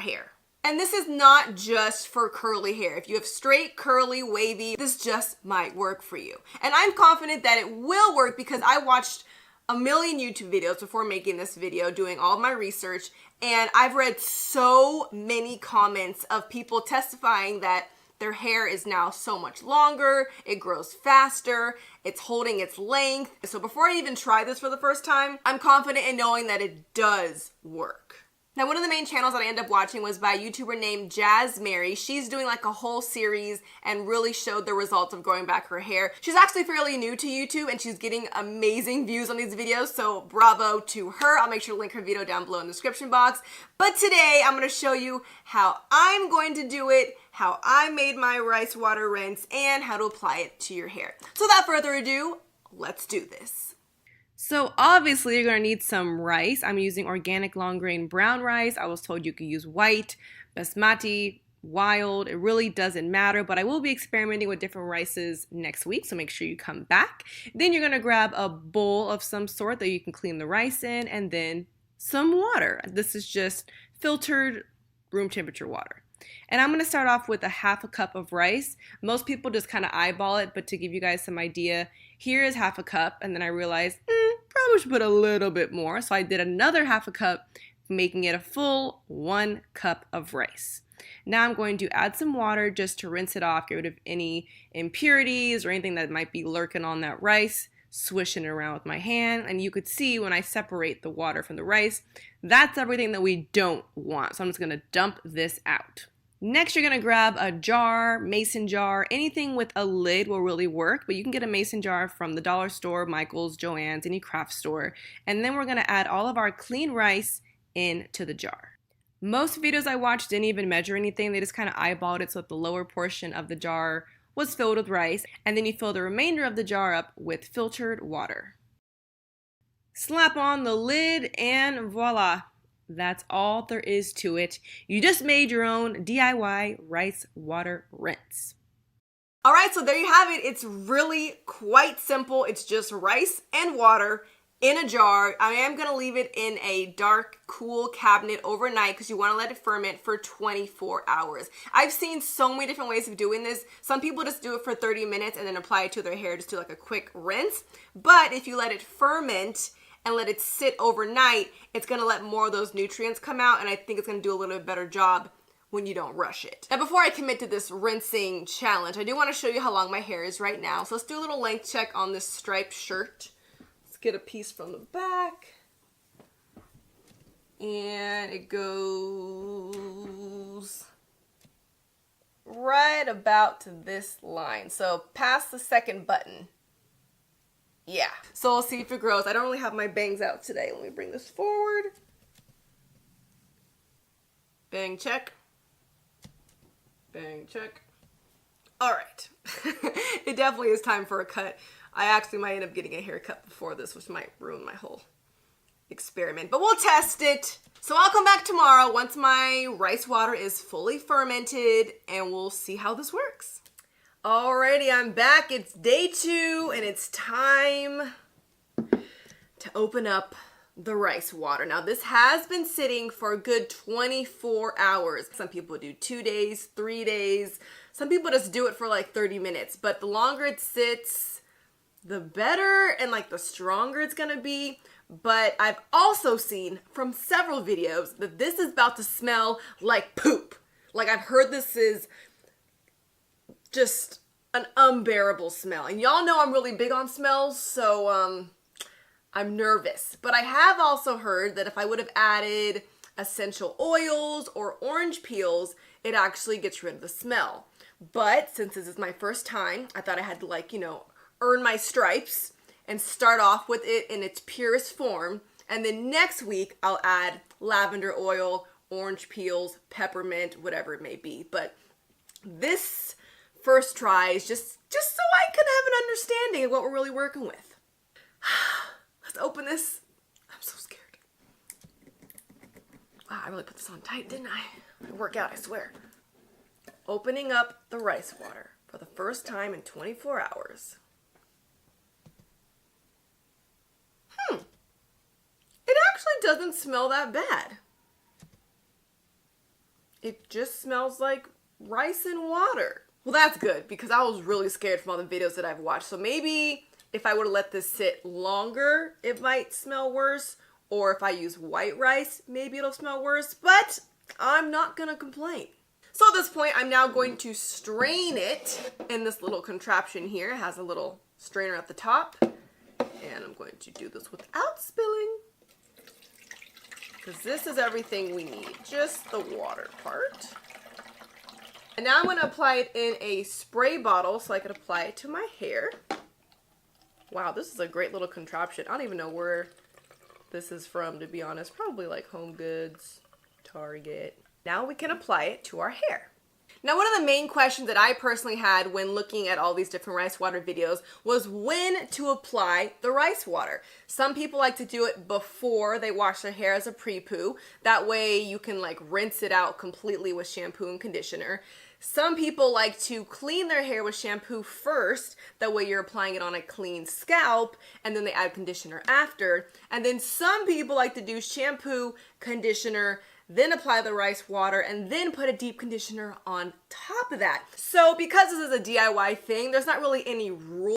hair. And this is not just for curly hair. If you have straight, curly, wavy, this just might work for you. And I'm confident that it will work because I watched a million YouTube videos before making this video, doing all of my research, and I've read so many comments of people testifying that their hair is now so much longer, it grows faster, it's holding its length. So before I even try this for the first time, I'm confident in knowing that it does work. Now, one of the main channels that I ended up watching was by a YouTuber named Jazz Mary. She's doing like a whole series and really showed the results of growing back her hair. She's actually fairly new to YouTube and she's getting amazing views on these videos, so bravo to her. I'll make sure to link her video down below in the description box. But today, I'm gonna show you how I'm going to do it, how I made my rice water rinse, and how to apply it to your hair. So without further ado, let's do this. So obviously you're gonna need some rice. I'm using organic long grain brown rice. I was told you could use white, basmati, wild. It really doesn't matter, but I will be experimenting with different rices next week, so make sure you come back. Then you're gonna grab a bowl of some sort that you can clean the rice in, and then some water. This is just filtered room temperature water. And I'm gonna start off with a half a cup of rice. Most people just kind of eyeball it, but to give you guys some idea, here is half a cup, and then I realized, probably should put a little bit more. So I did another half a cup, making it a full 1 cup of rice. Now I'm going to add some water just to rinse it off, get rid of any impurities or anything that might be lurking on that rice, swishing it around with my hand. And you could see when I separate the water from the rice, that's everything that we don't want. So I'm just gonna dump this out. Next, you're gonna grab a jar, mason jar, anything with a lid will really work, but you can get a mason jar from the dollar store, Michael's, Joann's, any craft store. And then we're gonna add all of our clean rice into the jar. Most videos I watched didn't even measure anything. They just kind of eyeballed it so that the lower portion of the jar was filled with rice. And then you fill the remainder of the jar up with filtered water. Slap on the lid and voila. That's all there is to it. You just made your own DIY rice water rinse. All right, so there you have it. It's really quite simple. It's just rice and water in a jar. I am gonna leave it in a dark, cool cabinet overnight because you wanna let it ferment for 24 hours. I've seen so many different ways of doing this. Some people just do it for 30 minutes and then apply it to their hair, just do like a quick rinse. But if you let it ferment and let it sit overnight, it's gonna let more of those nutrients come out, and I think it's gonna do a little bit better job when you don't rush it. Now, before I commit to this rinsing challenge, I do wanna show you how long my hair is right now. So let's do a little length check on this striped shirt. Let's get a piece from the back. And it goes right about to this line. So past the second button. Yeah, so we'll see if it grows. I don't really have my bangs out today. Let me bring this forward. Bang check. Bang check. All right. It definitely is time for a cut. I actually might end up getting a haircut before this, which might ruin my whole experiment, but we'll test it. So I'll come back tomorrow once my rice water is fully fermented and we'll see how this works. Alrighty, I'm back. It's day 2 and it's time to open up the rice water. Now this has been sitting for a good 24 hours. Some people do 2 days, 3 days. Some people just do it for like 30 minutes, but the longer it sits, the better and like the stronger it's gonna be. But I've also seen from several videos that this is about to smell like poop. Like I've heard this is just an unbearable smell. And y'all know I'm really big on smells, so I'm nervous. But I have also heard that if I would have added essential oils or orange peels, it actually gets rid of the smell. But since this is my first time, I thought I had to, like, you know, earn my stripes and start off with it in its purest form. And then next week I'll add lavender oil, orange peels, peppermint, whatever it may be. But this first try is just so I can have an understanding of what we're really working with. Let's open this. I'm so scared. Wow, I really put this on tight, didn't I? I work out, I swear. Opening up the rice water for the first time in 24 hours. It actually doesn't smell that bad. It just smells like rice and water. Well, that's good because I was really scared from all the videos that I've watched. So maybe if I were to let this sit longer, it might smell worse. Or if I use white rice, maybe it'll smell worse, but I'm not gonna complain. So at this point, I'm now going to strain it in this little contraption here. It has a little strainer at the top. And I'm going to do this without spilling, because this is everything we need, just the water part. And now I'm going to apply it in a spray bottle so I can apply it to my hair. Wow, this is a great little contraption. I don't even know where this is from, to be honest. Probably like Home Goods, Target. Now we can apply it to our hair. Now, one of the main questions that I personally had when looking at all these different rice water videos was when to apply the rice water. Some people like to do it before they wash their hair as a pre-poo. That way you can like rinse it out completely with shampoo and conditioner. Some people like to clean their hair with shampoo first. That way you're applying it on a clean scalp, and then they add conditioner after. And then some people like to do shampoo, conditioner, then apply the rice water, and then put a deep conditioner on top of that. So because this is a DIY thing, there's not really any rule